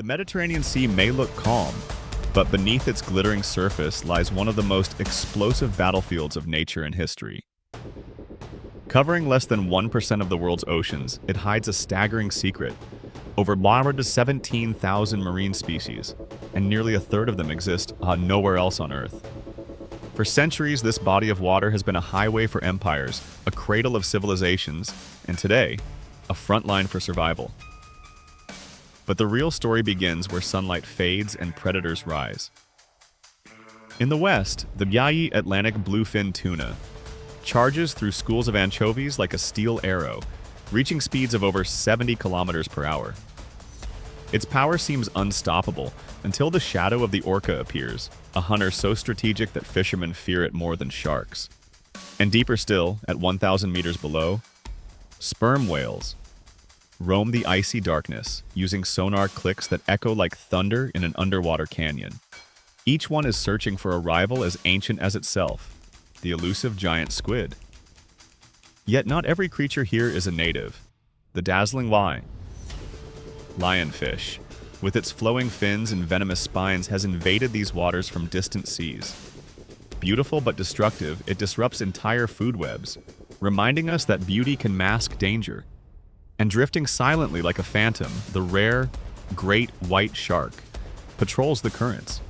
Mediterranean Sea may look calm, but beneath its glittering surface lies one of the most explosive battlefields of nature and history. Covering less than 1% of the world's oceans, it hides a staggering secret. Over 17,000 marine species, and nearly a third of them exist nowhere else on Earth. For centuries, this body of water has been a highway for empires, a cradle of civilizations, and today, a front line for survival. But the real story begins where sunlight fades and predators rise. In the west, the giant Atlantic bluefin tuna charges through schools of anchovies like a steel arrow, reaching speeds of over 70 kilometers per hour. Its power seems unstoppable until the shadow of the orca appears, a hunter so strategic that fishermen fear it more than sharks. And deeper still, at 1,000 meters below, sperm whales roam the icy darkness, using sonar clicks that echo like thunder in an underwater canyon. Each one is searching for a rival as ancient as itself, the elusive giant squid. Yet not every creature here is a native. The dazzling lionfish, with its flowing fins and venomous spines, has invaded these waters from distant seas. Beautiful but destructive, it disrupts entire food webs, reminding us that beauty can mask danger. And drifting silently like a phantom, the rare, great white shark patrols the currents.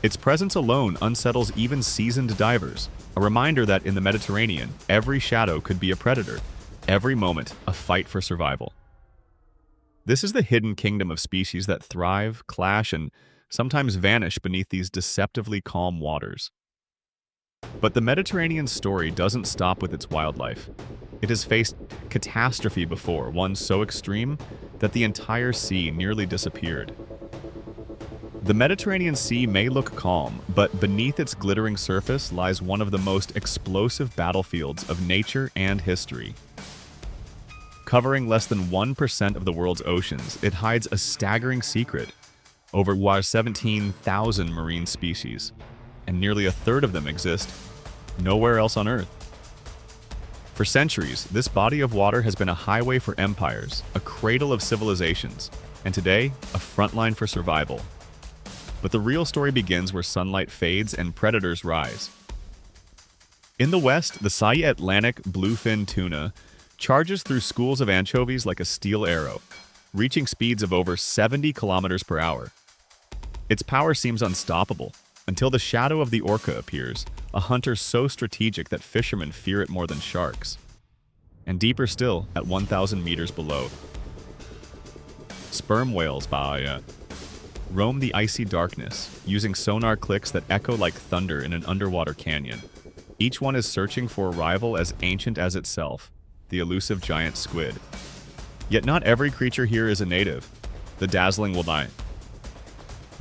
Its presence alone unsettles even seasoned divers, a reminder that in the Mediterranean, every shadow could be a predator, every moment a fight for survival. This is the hidden kingdom of species that thrive, clash, and sometimes vanish beneath these deceptively calm waters. But the Mediterranean story doesn't stop with its wildlife. It has faced catastrophe before, one so extreme that the entire sea nearly disappeared. The Mediterranean Sea may look calm, but beneath its glittering surface lies one of the most explosive battlefields of nature and history. Covering less than 1% of the world's oceans, it hides a staggering secret: over 17,000 marine species, and nearly a third of them exist nowhere else on Earth. For centuries, this body of water has been a highway for empires, a cradle of civilizations, and today, a front line for survival. But the real story begins where sunlight fades and predators rise. In the west, the giant Atlantic bluefin tuna charges through schools of anchovies like a steel arrow, reaching speeds of over 70 kilometers per hour. Its power seems unstoppable until the shadow of the orca appears, a hunter so strategic that fishermen fear it more than sharks. And deeper still, at 1,000 meters below, sperm whales roam the icy darkness, using sonar clicks that echo like thunder in an underwater canyon. Each one is searching for a rival as ancient as itself, the elusive giant squid. Yet not every creature here is a native. The dazzling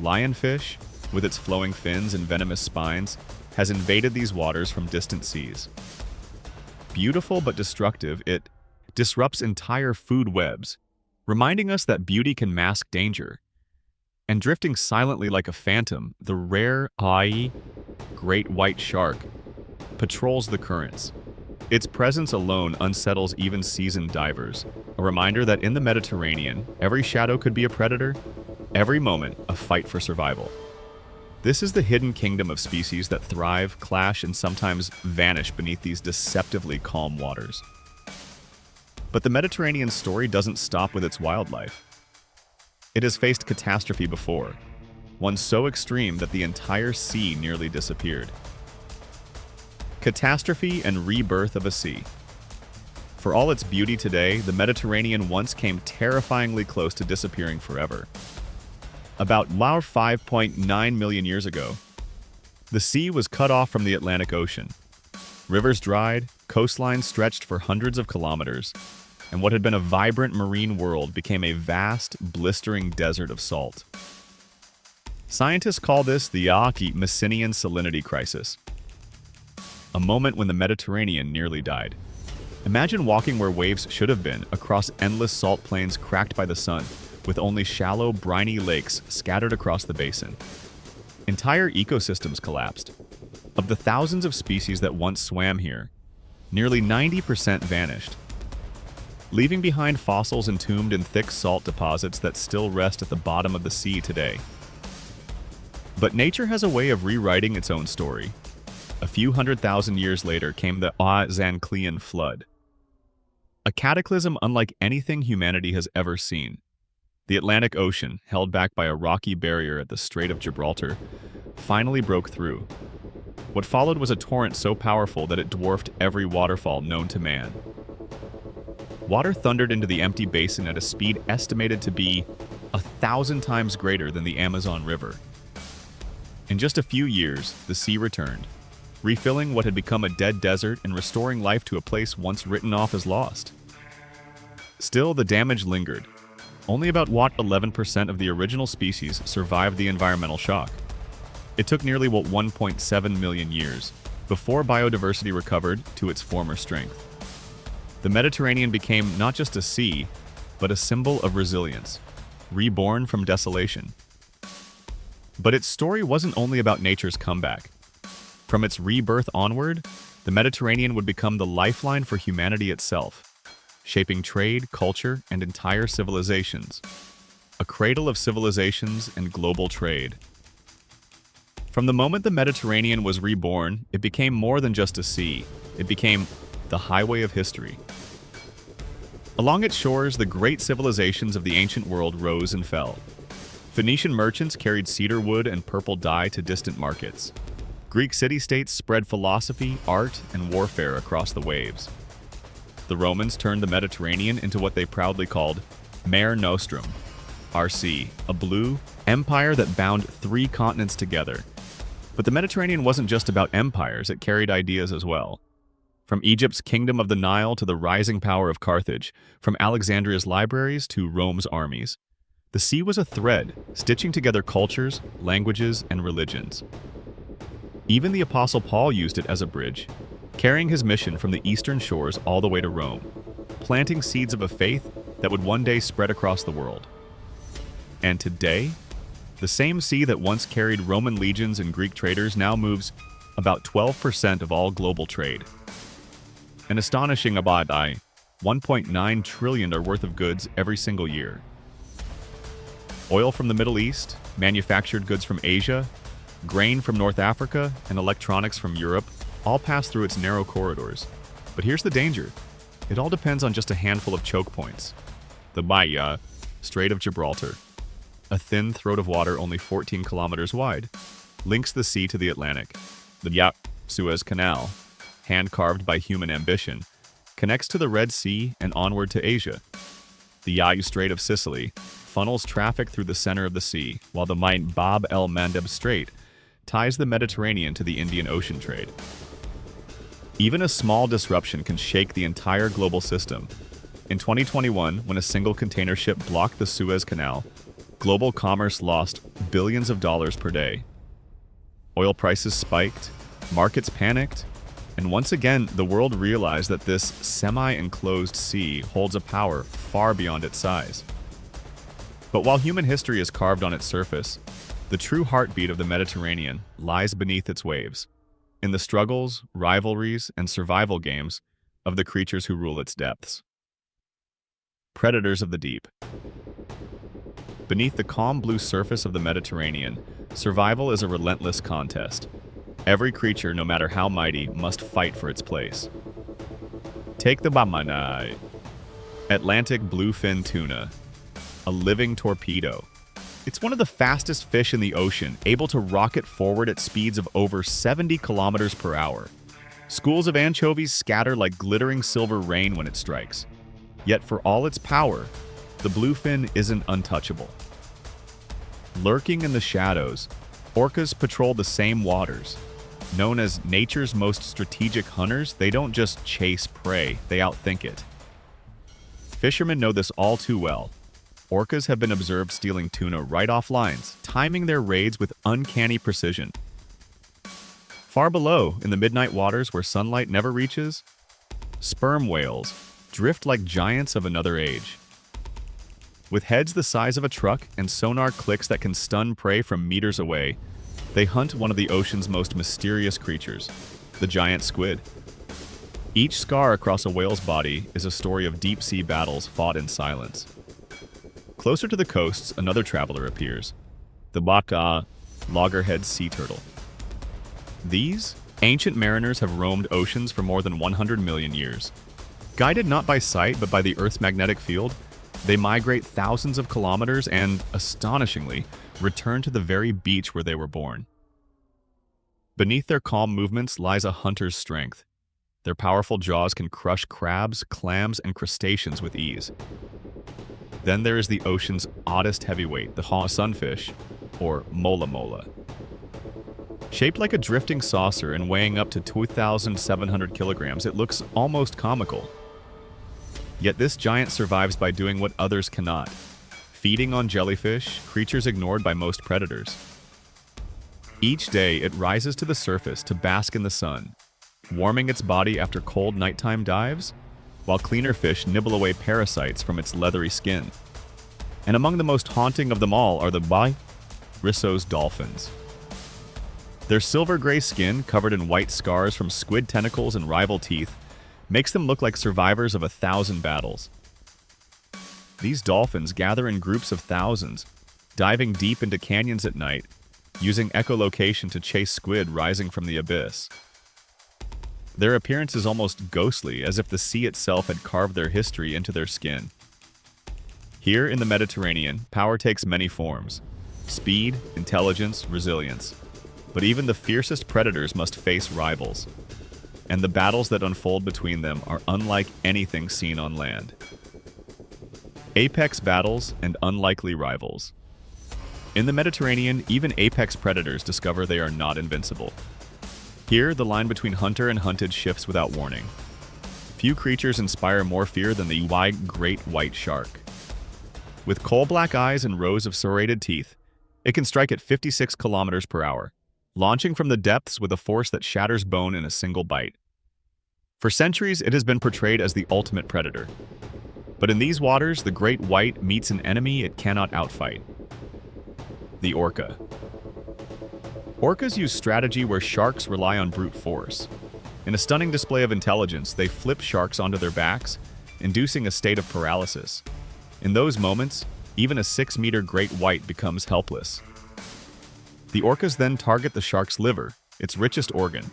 lionfish, with its flowing fins and venomous spines, has invaded these waters from distant seas. Beautiful but destructive, it disrupts entire food webs, reminding us that beauty can mask danger. And drifting silently like a phantom, the rare great white shark patrols the currents. Its presence alone unsettles even seasoned divers, a reminder that in the Mediterranean, every shadow could be a predator, every moment a fight for survival. This is the hidden kingdom of species that thrive, clash, and sometimes vanish beneath these deceptively calm waters. But the Mediterranean story doesn't stop with its wildlife. It has faced catastrophe before, one so extreme that the entire sea nearly disappeared. Catastrophe and rebirth of a sea. For all its beauty today, the Mediterranean once came terrifyingly close to disappearing forever. About 5.9 million years ago, the sea was cut off from the Atlantic Ocean. Rivers dried, coastlines stretched for hundreds of kilometers, and what had been a vibrant marine world became a vast, blistering desert of salt. Scientists call this the Messinian salinity crisis, a moment when the Mediterranean nearly died. Imagine walking where waves should have been, across endless salt plains cracked by the sun, with only shallow, briny lakes scattered across the basin. Entire ecosystems collapsed. Of the thousands of species that once swam here, nearly 90% vanished. leaving behind fossils entombed in thick salt deposits that still rest at the bottom of the sea today. But nature has a way of rewriting its own story. A few 100,000 years later came the Zanclean flood, a cataclysm unlike anything humanity has ever seen. The Atlantic Ocean, held back by a rocky barrier at the Strait of Gibraltar, finally broke through. What followed was a torrent so powerful that it dwarfed every waterfall known to man. Water thundered into the empty basin at a speed estimated to be 1,000 times greater than the Amazon River. In just a few years, the sea returned, refilling what had become a dead desert and restoring life to a place once written off as lost. Still, the damage lingered. Only about 11% of the original species survived the environmental shock. It took nearly 1.7 million years before biodiversity recovered to its former strength. The Mediterranean became not just a sea, but a symbol of resilience, reborn from desolation. But its story wasn't only about nature's comeback. From its rebirth onward, the Mediterranean would become the lifeline for humanity itself, shaping trade, culture, and entire civilizations. A cradle of civilizations and global trade. From the moment the Mediterranean was reborn, it became more than just a sea. It became the highway of history. Along its shores, the great civilizations of the ancient world rose and fell. Phoenician merchants carried cedar wood and purple dye to distant markets. Greek city-states spread philosophy, art, and warfare across the waves. The Romans turned the Mediterranean into what they proudly called Mare Nostrum, our sea, a blue empire that bound 3 continents together. But the Mediterranean wasn't just about empires, it carried ideas as well. From Egypt's kingdom of the Nile to the rising power of Carthage, from Alexandria's libraries to Rome's armies, the sea was a thread, stitching together cultures, languages, and religions. Even the Apostle Paul used it as a bridge, carrying his mission from the eastern shores all the way to Rome, planting seeds of a faith that would one day spread across the world. And today, the same sea that once carried Roman legions and Greek traders now moves about 12% of all global trade. An astonishing about 1.9 trillion worth of goods every single year. Oil from the Middle East, manufactured goods from Asia, grain from North Africa, and electronics from Europe all pass through its narrow corridors. But here's the danger. It all depends on just a handful of choke points. The Strait of Gibraltar, a thin throat of water only 14 kilometers wide, links the sea to the Atlantic. The Suez Canal, hand-carved by human ambition, connects to the Red Sea and onward to Asia. The Strait of Sicily funnels traffic through the center of the sea, while the Bab el-Mandeb Strait ties the Mediterranean to the Indian Ocean trade. Even a small disruption can shake the entire global system. In 2021, when a single container ship blocked the Suez Canal, global commerce lost billions of dollars per day. Oil prices spiked, markets panicked, and once again, the world realized that this semi-enclosed sea holds a power far beyond its size. But while human history is carved on its surface, the true heartbeat of the Mediterranean lies beneath its waves, in the struggles, rivalries, and survival games of the creatures who rule its depths. Predators of the deep. Beneath the calm blue surface of the Mediterranean, survival is a relentless contest. Every creature, no matter how mighty, must fight for its place. Take the Atlantic bluefin tuna, a living torpedo. It's one of the fastest fish in the ocean, able to rocket forward at speeds of over 70 kilometers per hour. Schools of anchovies scatter like glittering silver rain when it strikes. Yet for all its power, the bluefin isn't untouchable. Lurking in the shadows, orcas patrol the same waters. Known as nature's most strategic hunters, they don't just chase prey, they outthink it. Fishermen know this all too well. Orcas have been observed stealing tuna right off lines, timing their raids with uncanny precision. Far below, in the midnight waters where sunlight never reaches, sperm whales drift like giants of another age. With heads the size of a truck and sonar clicks that can stun prey from meters away, they hunt one of the ocean's most mysterious creatures, the giant squid. Each scar across a whale's body is a story of deep-sea battles fought in silence. Closer to the coasts, another traveler appears, the orca, loggerhead sea turtle. These ancient mariners have roamed oceans for more than 100 million years. Guided not by sight but by the Earth's magnetic field, they migrate thousands of kilometers and, astonishingly, return to the very beach where they were born. Beneath their calm movements lies a hunter's strength. Their powerful jaws can crush crabs, clams, and crustaceans with ease. Then there is the ocean's oddest heavyweight, the sunfish, or mola mola. Shaped like a drifting saucer and weighing up to 2,700 kilograms, it looks almost comical. Yet this giant survives by doing what others cannot, feeding on jellyfish, creatures ignored by most predators. Each day, it rises to the surface to bask in the sun, warming its body after cold nighttime dives, while cleaner fish nibble away parasites from its leathery skin. And among the most haunting of them all are the Risso's dolphins. Their silver-gray skin, covered in white scars from squid tentacles and rival teeth, makes them look like survivors of 1,000 battles. These dolphins gather in groups of thousands, diving deep into canyons at night, using echolocation to chase squid rising from the abyss. Their appearance is almost ghostly, as if the sea itself had carved their history into their skin. Here in the Mediterranean, power takes many forms: speed, intelligence, resilience. But even the fiercest predators must face rivals, and the battles that unfold between them are unlike anything seen on land. Apex battles and unlikely rivals. In the Mediterranean, even apex predators discover they are not invincible. Here, the line between hunter and hunted shifts without warning. Few creatures inspire more fear than the great white shark. With coal-black eyes and rows of serrated teeth, it can strike at 56 kilometers per hour, launching from the depths with a force that shatters bone in a single bite. For centuries, it has been portrayed as the ultimate predator. But in these waters, the great white meets an enemy it cannot outfight: the orca. Orcas use strategy where sharks rely on brute force. In a stunning display of intelligence, they flip sharks onto their backs, inducing a state of paralysis. In those moments, even a 6-meter great white becomes helpless. The orcas then target the shark's liver, its richest organ,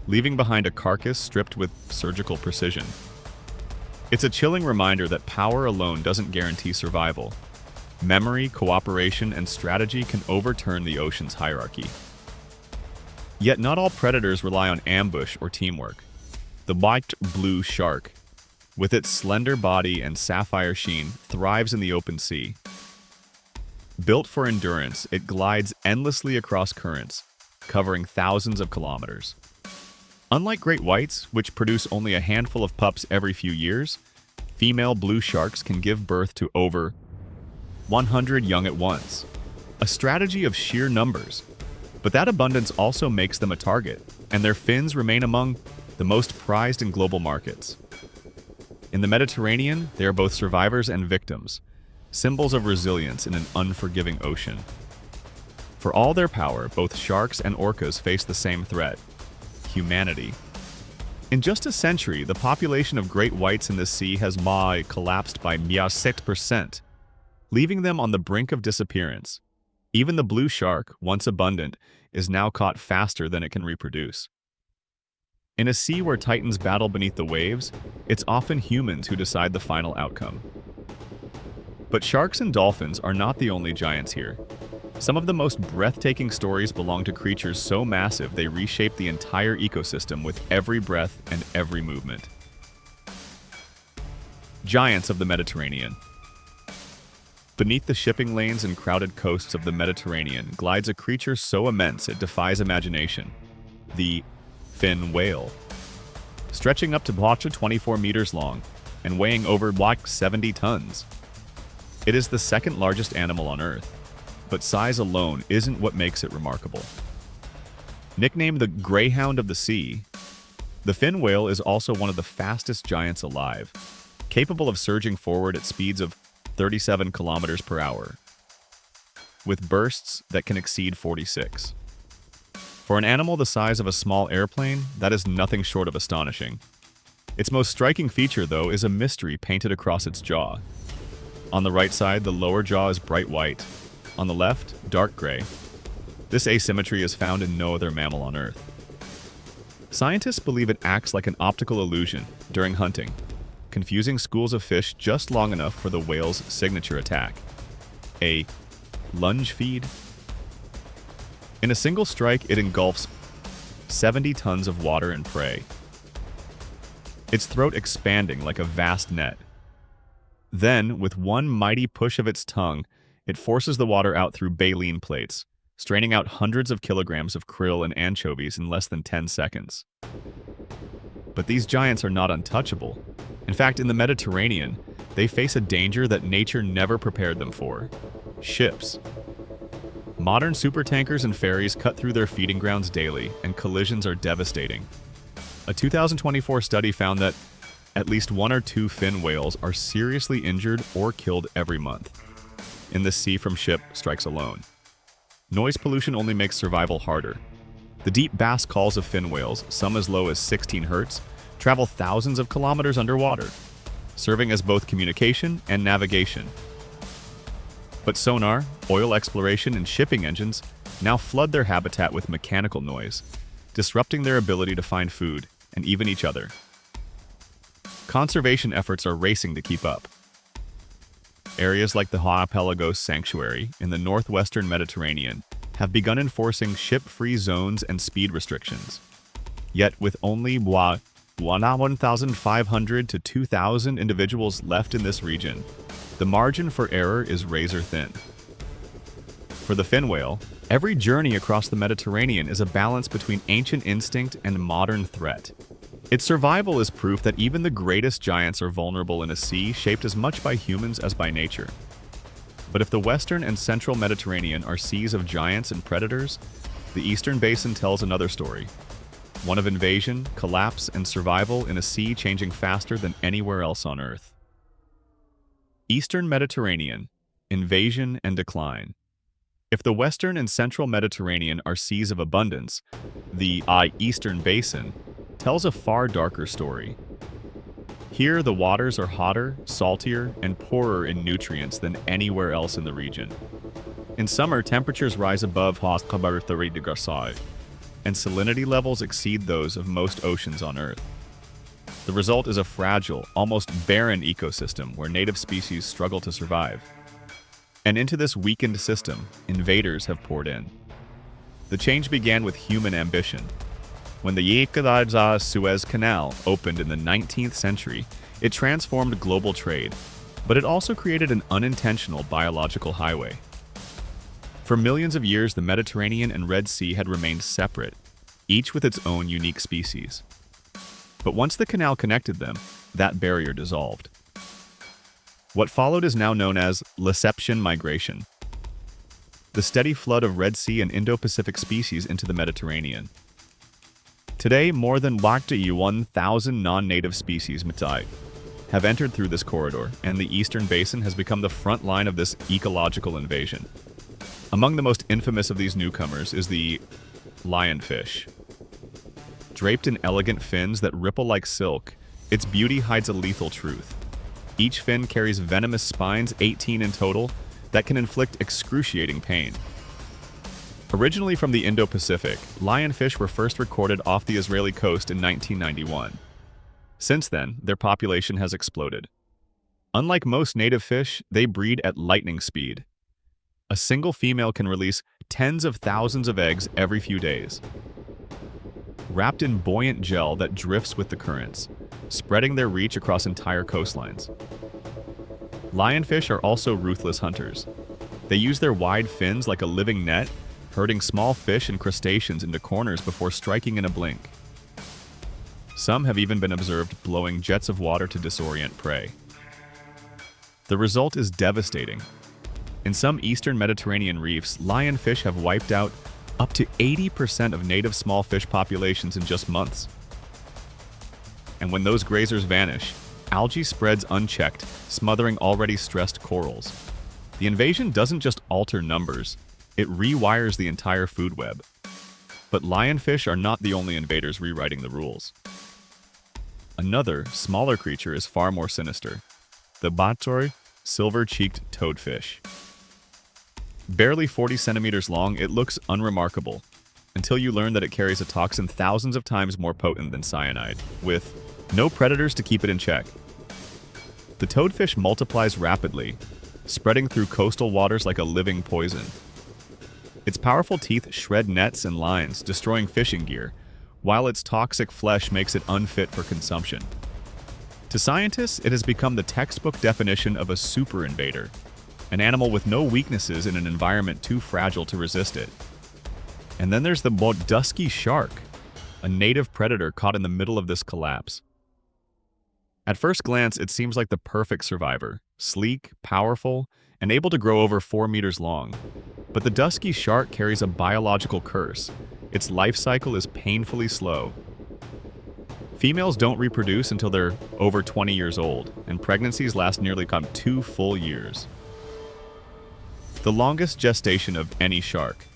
leaving behind a carcass stripped with surgical precision. It's a chilling reminder that power alone doesn't guarantee survival. Memory, cooperation, and strategy can overturn the ocean's hierarchy. Yet not all predators rely on ambush or teamwork. The white blue shark, with its slender body and sapphire sheen, thrives in the open sea. Built for endurance, it glides endlessly across currents, covering thousands of kilometers. Unlike great whites, which produce only a handful of pups every few years, female blue sharks can give birth to over 100 young at once. A strategy of sheer numbers. But that abundance also makes them a target, and their fins remain among the most prized in global markets. In the Mediterranean, they are both survivors and victims, symbols of resilience in an unforgiving ocean. For all their power, both sharks and orcas face the same threat: humanity. In just a century, the population of great whites in the sea has collapsed by 6%, leaving them on the brink of disappearance. Even the blue shark, once abundant, is now caught faster than it can reproduce. In a sea where titans battle beneath the waves, it's often humans who decide the final outcome. But sharks and dolphins are not the only giants here. Some of the most breathtaking stories belong to creatures so massive they reshape the entire ecosystem with every breath and every movement. Giants of the Mediterranean. Beneath the shipping lanes and crowded coasts of the Mediterranean glides a creature so immense it defies imagination: the fin whale. Stretching up to 24 meters long and weighing over 70 tons. It is the second largest animal on Earth, but size alone isn't what makes it remarkable. Nicknamed the Greyhound of the Sea, the fin whale is also one of the fastest giants alive, capable of surging forward at speeds of 37 kilometers per hour, with bursts that can exceed 46. For an animal the size of a small airplane, that is nothing short of astonishing. Its most striking feature, though, is a mystery painted across its jaw. On the right side, the lower jaw is bright white. On the left, dark gray. This asymmetry is found in no other mammal on Earth. Scientists believe it acts like an optical illusion during hunting, confusing schools of fish just long enough for the whale's signature attack. A lunge feed. In a single strike, it engulfs 70 tons of water and prey, its throat expanding like a vast net. Then, with one mighty push of its tongue, it forces the water out through baleen plates, straining out hundreds of kilograms of krill and anchovies in less than 10 seconds. But these giants are not untouchable. In fact, in the Mediterranean, they face a danger that nature never prepared them for: ships. Modern supertankers and ferries cut through their feeding grounds daily, and collisions are devastating. A 2024 study found that at least 1 or 2 fin whales are seriously injured or killed every month in the sea from ship strikes alone. Noise pollution only makes survival harder. The deep bass calls of fin whales, some as low as 16 hertz, travel thousands of kilometers underwater, serving as both communication and navigation. But sonar, oil exploration, and shipping engines now flood their habitat with mechanical noise, disrupting their ability to find food and even each other. Conservation efforts are racing to keep up. Areas like the Galapagos Sanctuary in the northwestern Mediterranean have begun enforcing ship-free zones and speed restrictions. Yet with only 1,500 to 2,000 individuals left in this region, the margin for error is razor-thin. For the fin whale, every journey across the Mediterranean is a balance between ancient instinct and modern threat. Its survival is proof that even the greatest giants are vulnerable in a sea shaped as much by humans as by nature. But if the western and central Mediterranean are seas of giants and predators, the eastern basin tells another story. One of invasion, collapse, and survival in a sea changing faster than anywhere else on Earth. Eastern Mediterranean, invasion and decline. If the western and central Mediterranean are seas of abundance, the eastern basin tells a far darker story. Here, the waters are hotter, saltier, and poorer in nutrients than anywhere else in the region. In summer, temperatures rise above 30 degrees Celsius, and salinity levels exceed those of most oceans on Earth. The result is a fragile, almost barren ecosystem where native species struggle to survive. And into this weakened system, invaders have poured in. The change began with human ambition. When the Suez Canal opened in the 19th century, it transformed global trade, but it also created an unintentional biological highway. For millions of years, the Mediterranean and Red Sea had remained separate, each with its own unique species. But once the canal connected them, that barrier dissolved. What followed is now known as Lessepian migration, the steady flood of Red Sea and Indo-Pacific species into the Mediterranean. Today, more than 1,000 non-native species have entered through this corridor, and the eastern basin has become the front line of this ecological invasion. Among the most infamous of these newcomers is the lionfish. Draped in elegant fins that ripple like silk, its beauty hides a lethal truth. Each fin carries venomous spines, 18 in total, that can inflict excruciating pain. Originally from the Indo-Pacific, lionfish were first recorded off the Israeli coast in 1991. Since then, their population has exploded. Unlike most native fish, they breed at lightning speed. A single female can release tens of thousands of eggs every few days, wrapped in buoyant gel that drifts with the currents, spreading their reach across entire coastlines. Lionfish are also ruthless hunters. They use their wide fins like a living net, herding small fish and crustaceans into corners before striking in a blink. Some have even been observed blowing jets of water to disorient prey. The result is devastating. In some eastern Mediterranean reefs, lionfish have wiped out up to 80% of native small fish populations in just months. And when those grazers vanish, algae spreads unchecked, smothering already stressed corals. The invasion doesn't just alter numbers, it rewires the entire food web. But lionfish are not the only invaders rewriting the rules. Another, smaller creature is far more sinister. The Bator, silver-cheeked toadfish. Barely 40 centimeters long, it looks unremarkable, until you learn that it carries a toxin thousands of times more potent than cyanide, with no predators to keep it in check. The toadfish multiplies rapidly, spreading through coastal waters like a living poison. Its powerful teeth shred nets and lines, destroying fishing gear, while its toxic flesh makes it unfit for consumption. To scientists, it has become the textbook definition of a super invader, an animal with no weaknesses in an environment too fragile to resist it. And then there's the dusky shark, a native predator caught in the middle of this collapse. At first glance, it seems like the perfect survivor, sleek, powerful, and able to grow over 4 meters long. But the dusky shark carries a biological curse. Its life cycle is painfully slow. Females don't reproduce until they're over 20 years old, and pregnancies last nearly 2 full years. The longest gestation of any shark.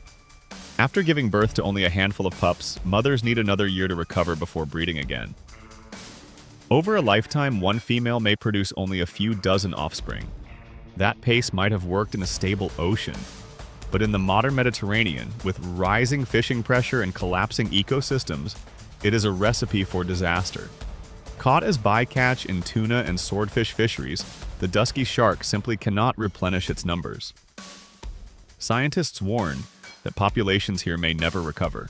After giving birth to only a handful of pups, mothers need another year to recover before breeding again. Over a lifetime, one female may produce only a few dozen offspring. That pace might have worked in a stable ocean, but in the modern Mediterranean, with rising fishing pressure and collapsing ecosystems, it is a recipe for disaster. Caught as bycatch in tuna and swordfish fisheries, the dusky shark simply cannot replenish its numbers. Scientists warn that populations here may never recover.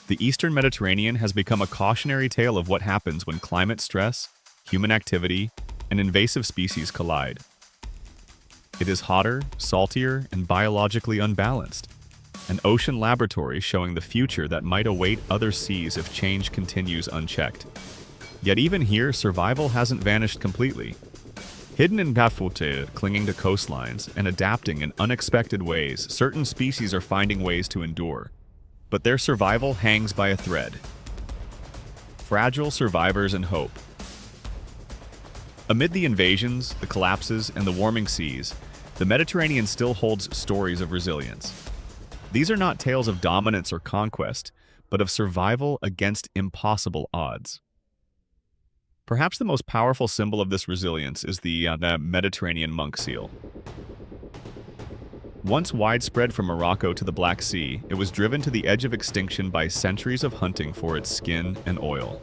The Eastern Mediterranean has become a cautionary tale of what happens when climate stress, human activity, and invasive species collide. It is hotter, saltier, and biologically unbalanced. An ocean laboratory showing the future that might await other seas if change continues unchecked. Yet even here, survival hasn't vanished completely. Hidden in Bafute, clinging to coastlines and adapting in unexpected ways, certain species are finding ways to endure. But their survival hangs by a thread. Fragile survivors and hope. Amid the invasions, the collapses, and the warming seas, the Mediterranean still holds stories of resilience. These are not tales of dominance or conquest, but of survival against impossible odds. Perhaps the most powerful symbol of this resilience is the Mediterranean monk seal. Once widespread from Morocco to the Black Sea, it was driven to the edge of extinction by centuries of hunting for its skin and oil.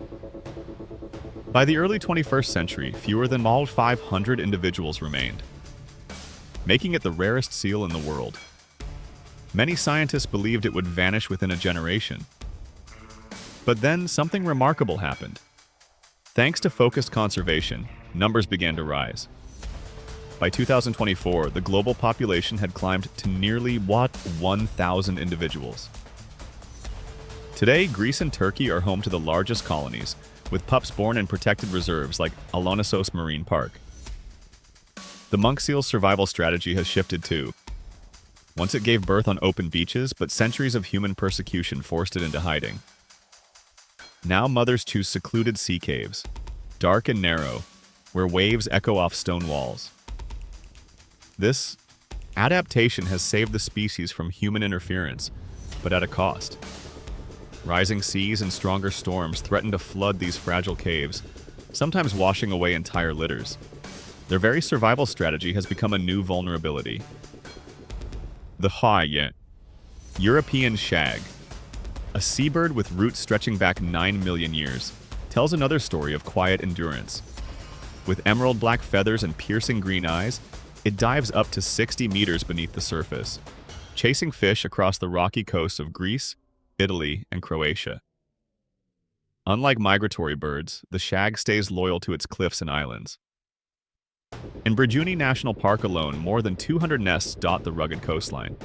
By the early 21st century, fewer than 500 individuals remained, making it the rarest seal in the world. Many scientists believed it would vanish within a generation. But then something remarkable happened. Thanks to focused conservation, numbers began to rise. By 2024, the global population had climbed to nearly 1,000 individuals. Today, Greece and Turkey are home to the largest colonies, with pups born in protected reserves like Alonissos Marine Park. The monk seal's survival strategy has shifted too. Once it gave birth on open beaches, but centuries of human persecution forced it into hiding. Now mothers choose secluded sea caves, dark and narrow, where waves echo off stone walls. This adaptation has saved the species from human interference, but at a cost. Rising seas and stronger storms threaten to flood these fragile caves, sometimes washing away entire litters. Their very survival strategy has become a new vulnerability. The Haie, European shag, a seabird with roots stretching back 9 million years, tells another story of quiet endurance. With emerald black feathers and piercing green eyes, it dives up to 60 meters beneath the surface, chasing fish across the rocky coasts of Greece, Italy, and Croatia. Unlike migratory birds, the shag stays loyal to its cliffs and islands. In Brijuni National Park alone, more than 200 nests dot the rugged coastline.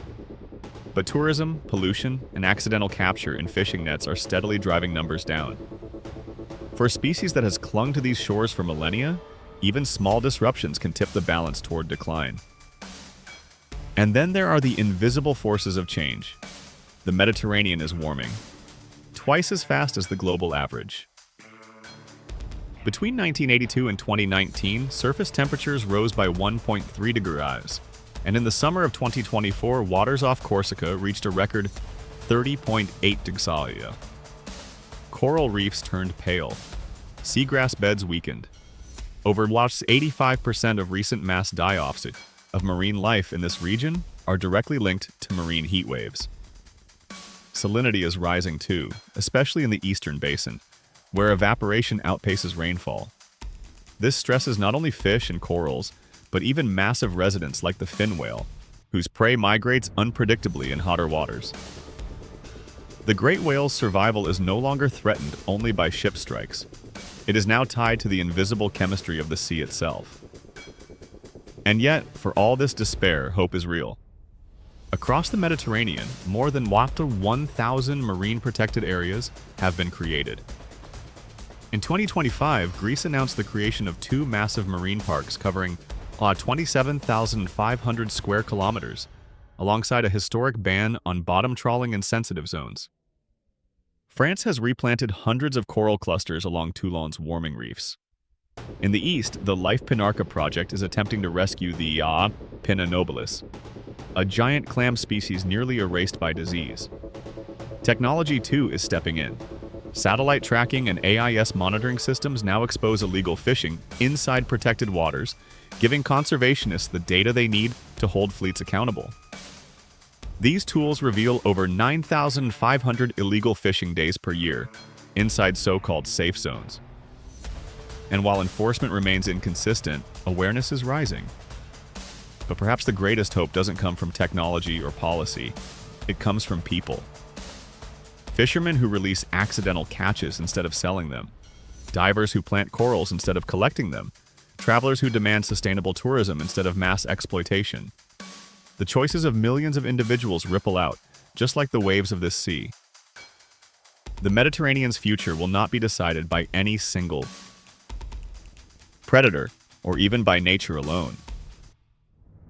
But tourism, pollution, and accidental capture in fishing nets are steadily driving numbers down. For a species that has clung to these shores for millennia, even small disruptions can tip the balance toward decline. And then there are the invisible forces of change. The Mediterranean is warming, twice as fast as the global average. Between 1982 and 2019, surface temperatures rose by 1.3 degrees, and in the summer of 2024, waters off Corsica reached a record 30.8 degrees. Coral reefs turned pale. Seagrass beds weakened. Overwatched 85% of recent mass die-offs of marine life in this region are directly linked to marine heat waves. Salinity is rising too, especially in the eastern basin, where evaporation outpaces rainfall. This stresses not only fish and corals, but even massive residents like the fin whale, whose prey migrates unpredictably in hotter waters. The great whale's survival is no longer threatened only by ship strikes. It is now tied to the invisible chemistry of the sea itself. And yet, for all this despair, hope is real. Across the Mediterranean, more than 1,000 marine protected areas have been created. In 2025, Greece announced the creation of 2 massive marine parks covering 27,500 square kilometers, alongside a historic ban on bottom trawling in sensitive zones. France has replanted hundreds of coral clusters along Toulon's warming reefs. In the east, the Life Pinarca project is attempting to rescue the Pinna nobilis, a giant clam species nearly erased by disease. Technology, too, is stepping in. Satellite tracking and AIS monitoring systems now expose illegal fishing inside protected waters, giving conservationists the data they need to hold fleets accountable. These tools reveal over 9,500 illegal fishing days per year inside so-called safe zones. And while enforcement remains inconsistent, awareness is rising. But perhaps the greatest hope doesn't come from technology or policy. It comes from people. Fishermen who release accidental catches instead of selling them. Divers who plant corals instead of collecting them. Travelers who demand sustainable tourism instead of mass exploitation. The choices of millions of individuals ripple out, just like the waves of this sea. The Mediterranean's future will not be decided by any single predator, or even by nature alone.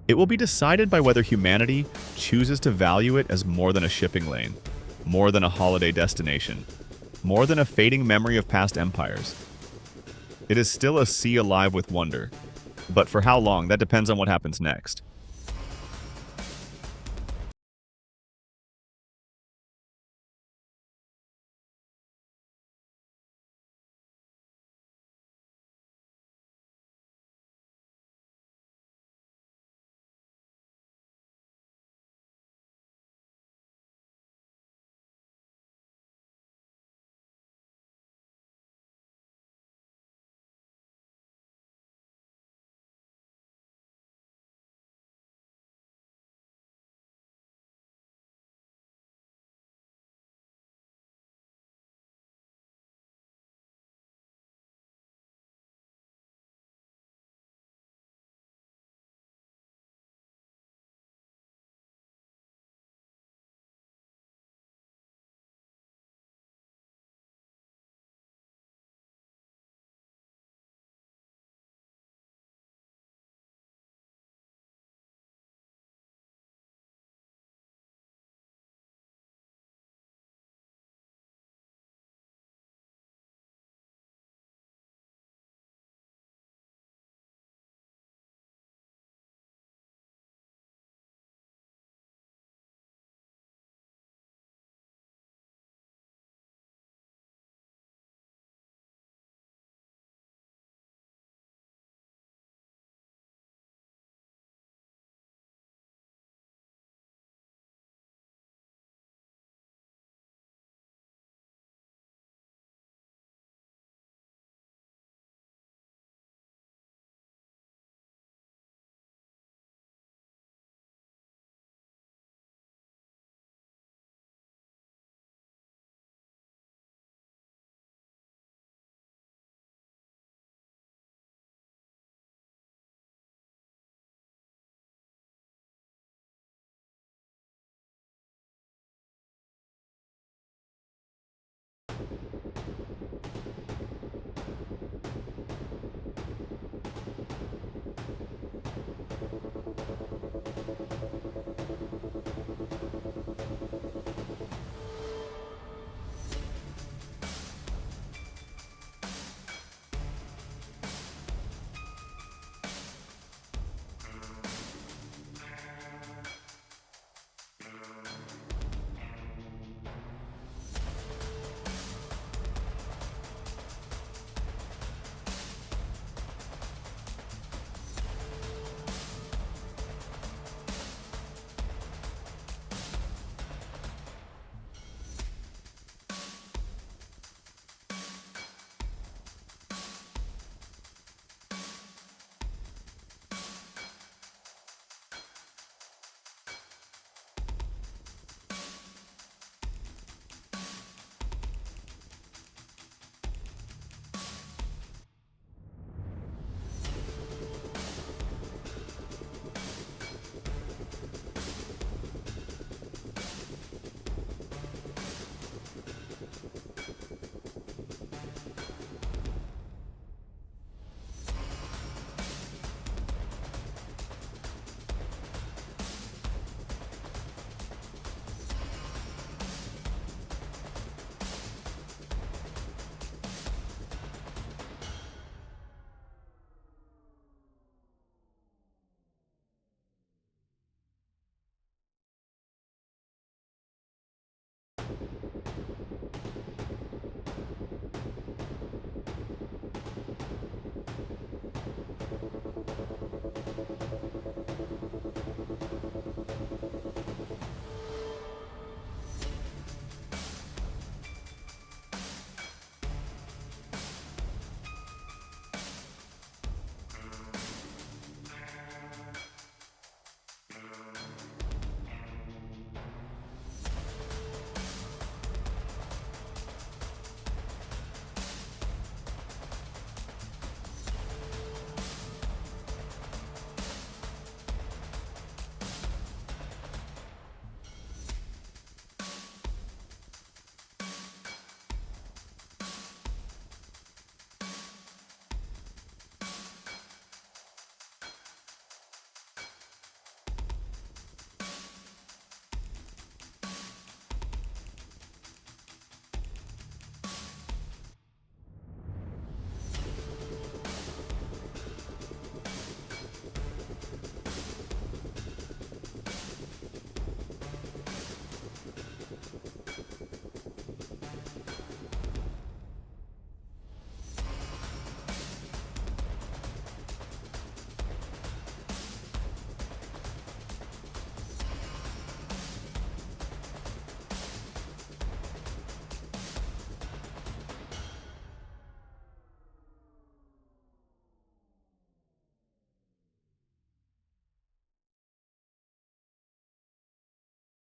It will be decided by whether humanity chooses to value it as more than a shipping lane, more than a holiday destination, more than a fading memory of past empires. It is still a sea alive with wonder, but for how long, that depends on what happens next.